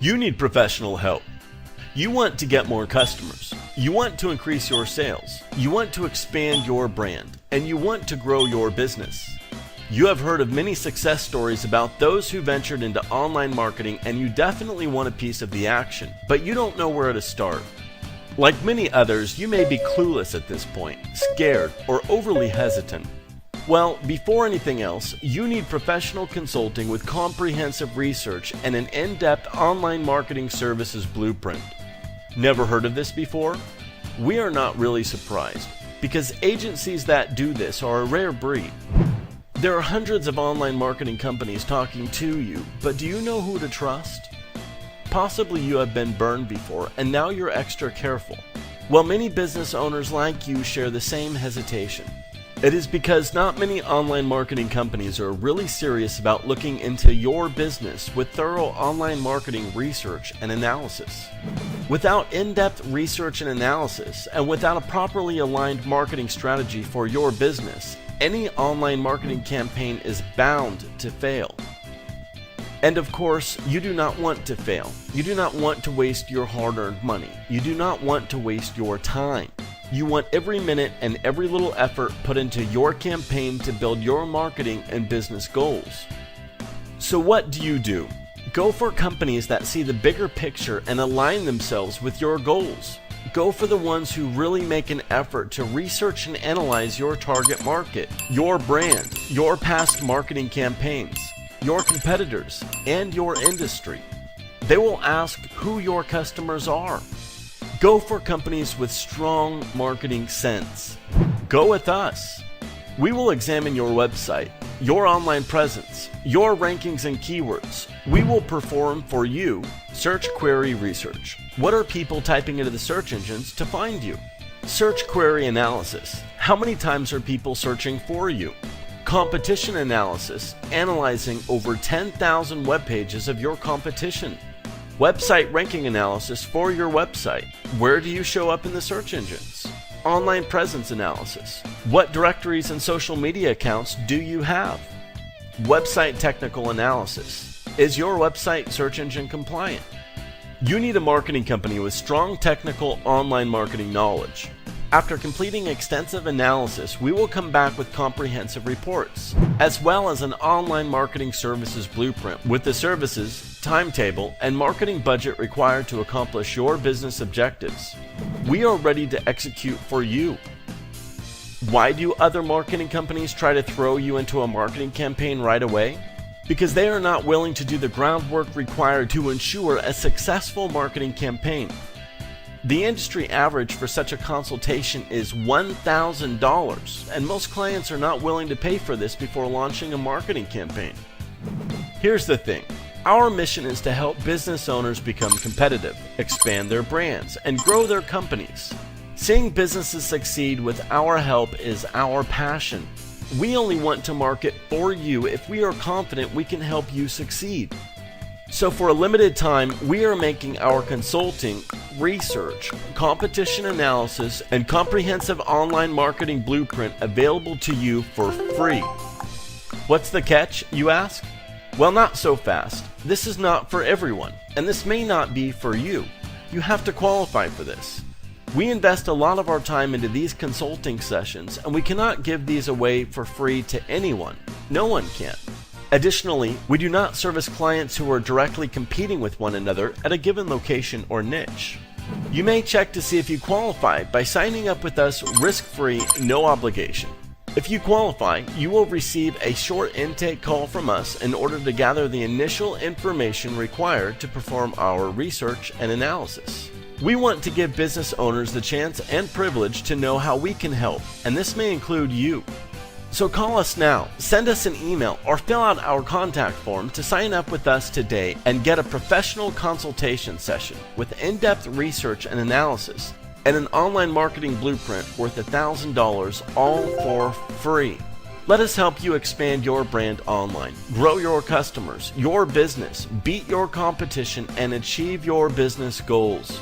You need professional help. You want to get more customers. You want to increase your sales. You want to expand your brand. And you want to grow your business. You have heard of many success stories about those who ventured into online marketing, and you definitely want a piece of the action, but you don't know where to start. Like many others, you may be clueless at this point, scared, or overly hesitant. Well, before anything else, you need professional consulting with comprehensive research and an in-depth online marketing services blueprint. Never heard of this before? We are not really surprised, because agencies that do this are a rare breed. There are hundreds of online marketing companies talking to you, but do you know who to trust? Possibly you have been burned before, and now you're extra careful. Well, many business owners like you share the same hesitation. It is because not many online marketing companies are really serious about looking into your business with thorough online marketing research and analysis. Without in-depth research and analysis, and without a properly aligned marketing strategy for your business, any online marketing campaign is bound to fail. And of course, you do not want to fail. You do not want to waste your hard-earned money. You do not want to waste your time. You want every minute and every little effort put into your campaign to build your marketing and business goals. So what do? Go for companies that see the bigger picture and align themselves with your goals. Go for the ones who really make an effort to research and analyze your target market, your brand, your past marketing campaigns, your competitors, and your industry. They will ask who your customers are. Go for companies with strong marketing sense. Go with us. We will examine your website, your online presence, your rankings and keywords. We will perform for you search query research. What are people typing into the search engines to find you? Search query analysis. How many times are people searching for you? Competition analysis, analyzing over 10,000 web pages of your competition. Website ranking analysis for your website. Where do you show up in the search engines? Online presence analysis. What directories and social media accounts do you have? Website technical analysis. Is your website search engine compliant? You need a marketing company with strong technical online marketing knowledge. After completing extensive analysis, we will come back with comprehensive reports, as well as an online marketing services blueprint with the services, timetable, and marketing budget required to accomplish your business objectives. We are ready to execute for you. Why do other marketing companies try to throw you into a marketing campaign right away? Because they are not willing to do the groundwork required to ensure a successful marketing campaign. The industry average for such a consultation is $1,000, and most clients are not willing to pay for this before launching a marketing campaign. Here's the thing. Our mission is to help business owners become competitive, expand their brands, and grow their companies. Seeing businesses succeed with our help is our passion. We only want to market for you if we are confident we can help you succeed. So for a limited time, we are making our consulting, research, competition analysis, and comprehensive online marketing blueprint available to you for free. What's the catch, you ask? Well, not so fast. This is not for everyone, and this may not be for you. You have to qualify for this. We invest a lot of our time into these consulting sessions, and we cannot give these away for free to anyone. No one can. Additionally, we do not service clients who are directly competing with one another at a given location or niche. You may check to see if you qualify by signing up with us risk-free, no obligation. If you qualify, you will receive a short intake call from us in order to gather the initial information required to perform our research and analysis. We want to give business owners the chance and privilege to know how we can help, and this may include you. So call us now, send us an email, or fill out our contact form to sign up with us today and get a professional consultation session with in-depth research and analysis and an online marketing blueprint worth $1,000, all for free. Let us help you expand your brand online, grow your customers, your business, beat your competition, and achieve your business goals.